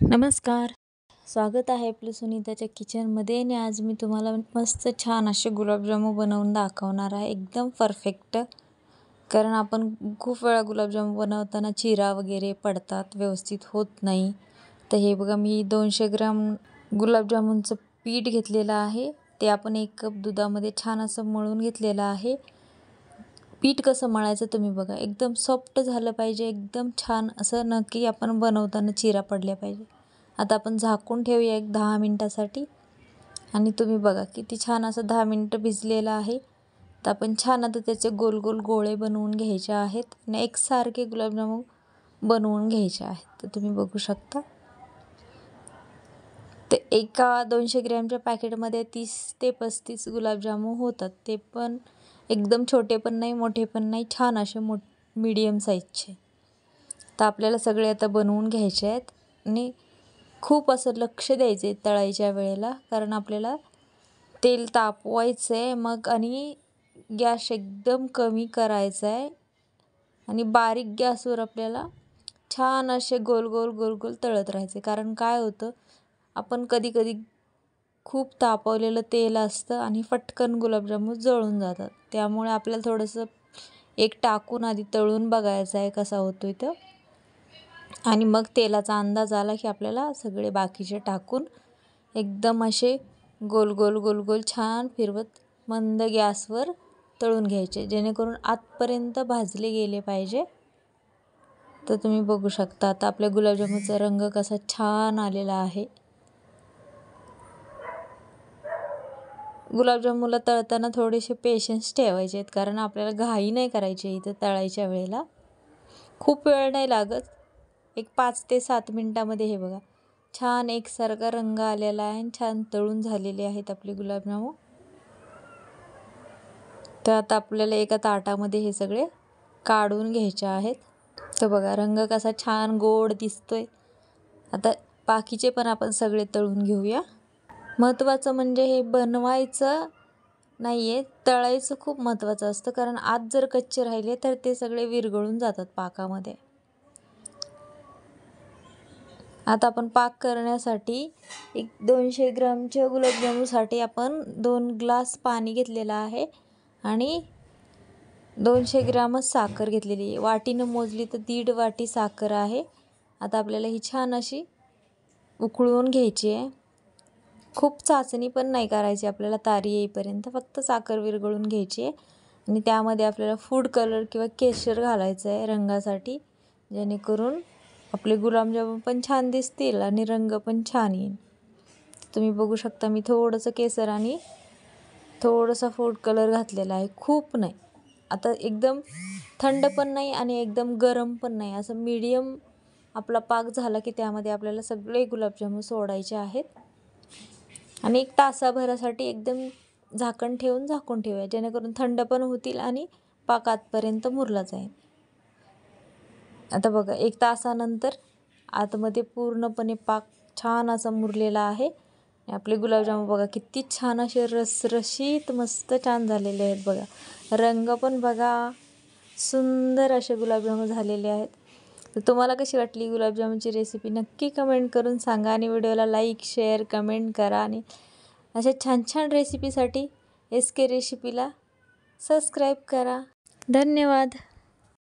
नमस्कार. स्वागत आहे आपलं सुनीताच्या किचनमध्ये आणि आज मी तुम्हाला मस्त छान असे गुलाबजामू बनवून दाखवणार आहे. एकदम परफेक्ट. कारण आपण खूप वेळा गुलाबजामू बनवताना चिरा वगैरे पडतात, व्यवस्थित होत नाही. तर हे बघा मी 200 ग्राम गुलाबजामुनचं पीठ घेतलेलं आहे. ते आपण 1 कप दुधामध्ये छान असं मळून घेतलेलं आहे. पीठ कसं मळायचं तुम्ही बघा. एकदम सॉफ्ट झालं पाहिजे, एकदम छान असं न की आपण बनवताना चिरा पडल्या पाहिजे. आता आपण झाकून ठेवूया 10 मिनिटासाठी आणि तुम्ही बघा किती छान असं 10 मिनिटं भिजलेलं आहे. तर आपण छान आता त्याचे गोल गोल गोळे बनवून घ्यायचे आहेत आणि एकसारखे गुलाबजामुन बनवून घ्यायचे आहेत. तर तुम्ही बघू शकता. ते एका 200 ग्रॅमच्या पॅकेटमध्ये 30 ते 35 गुलाबजामुन होतात. ते पण एकदम छोटे पण नाही, मोठे पण नाही, छान असे मीडियम साईजचे. तर आपल्याला सगळे आता बनवून घ्यायचे आहेत आणि खूप असं लक्ष द्यायचं आहे तळायच्या वेळेला. कारण आपल्याला तेल तापवायचं आहे मग आणि गॅस एकदम कमी करायचा आहे आणि बारीक गॅसवर आपल्याला छान असे गोल गोल गोल गोल तळत राहायचे. कारण काय होतं, आपण कधी कधी खूप तापवलेलं तेल असतं आणि फटकन गुलाबजामुन जळून जातात. त्यामुळे आपल्याला थोडंसं एक टाकून आधी तळून बघायचं आहे कसा होतोय तो आणि मग तेलाचा अंदाज आला की आपल्याला सगळे बाकीचे टाकून एकदम असे गोल गोल गोल गोल छान फिरवत मंद गॅसवर तळून घ्यायचे, जेणेकरून आतपर्यंत भाजले गेले पाहिजे. तर तुम्ही बघू शकता आता आपल्या गुलाबजामुनचा रंग कसा छान आलेला आहे. गुलाबजामुनला तळताना थोडेसे पेशन्स ठेवायचे आहेत, कारण आपल्याला घाई नाही करायची इथं तळायच्या वेळेला. खूप वेळ नाही लागत, एक 5 ते 7 मिनिटामध्ये हे बघा छान एकसारखा रंग आलेला आहे आणि छान तळून झालेले आहेत आपले गुलाबजामुन. तर आता आपल्याला एका ताटामध्ये हे सगळे काढून घ्यायचे आहेत. तर बघा रंग कसा छान गोड दिसतोय. आता बाकीचे पण आपण सगळे तळून घेऊया. महत्त्वाचं म्हणजे हे बनवायचं नाही आहे, तळायचं खूप महत्त्वाचं असतं. कारण आत जर कच्चे राहिले तर ते सगळे विरघळून जातात पाकामध्ये. आता आपण पाक करण्यासाठी 200 ग्रामच्या गुलाबजामुनसाठी आपण 2 ग्लास पाणी घेतलेलं आहे आणि 200 ग्रामच साखर घेतलेली आहे. वाटीनं मोजली तर 1.5 वाटी साखर आहे. आता आपल्याला ही छान अशी उकळवून घ्यायची आहे. खूप चाचणी पण नाही करायची आपल्याला तारी येईपर्यंत, फक्त साखर विरघळून घ्यायची आहे आणि त्यामध्ये आपल्याला फूड कलर किंवा केशर घालायचं आहे रंगासाठी, जेणेकरून आपले गुलाबजामुन पण छान दिसतील आणि रंग पण छान येईल. तुम्ही बघू शकता मी थोडंसं केसर आणि थोडासा फूड कलर घातलेला आहे, खूप नाही. आता एकदम थंड पण नाही आणि एकदम गरम पण नाही, असं मीडियम आपला पाक झाला की त्यामध्ये आपल्याला सगळे गुलाबजामुन सोडायचे आहेत आणि 1 तासाभरासाठी एकदम झाकण झाकून ठेवूया, जेणेकरून थंड पण होतील आणि पाक आतपर्यंत मुरला जाईल. आता बघा 1 तासानंतर आतमध्ये पूर्णपणे पाक छान असा मुरलेला आहे. आपले गुलाबजामुन बघा किती छान असे रसरशीत मस्त छान झालेले आहेत बघा. रंग पण बघा, सुंदर असे गुलाबजामुन झालेले आहेत. तर तुम्हाला कशी वाटली गुलाबजामुनची रेसिपी नक्की कमेंट करून सांगा आणि व्हिडिओला लाईक, शेअर, कमेंट करा आणि अशा छान छान रेसिपीसाठी SK रेसिपीला सबस्क्राईब करा. धन्यवाद.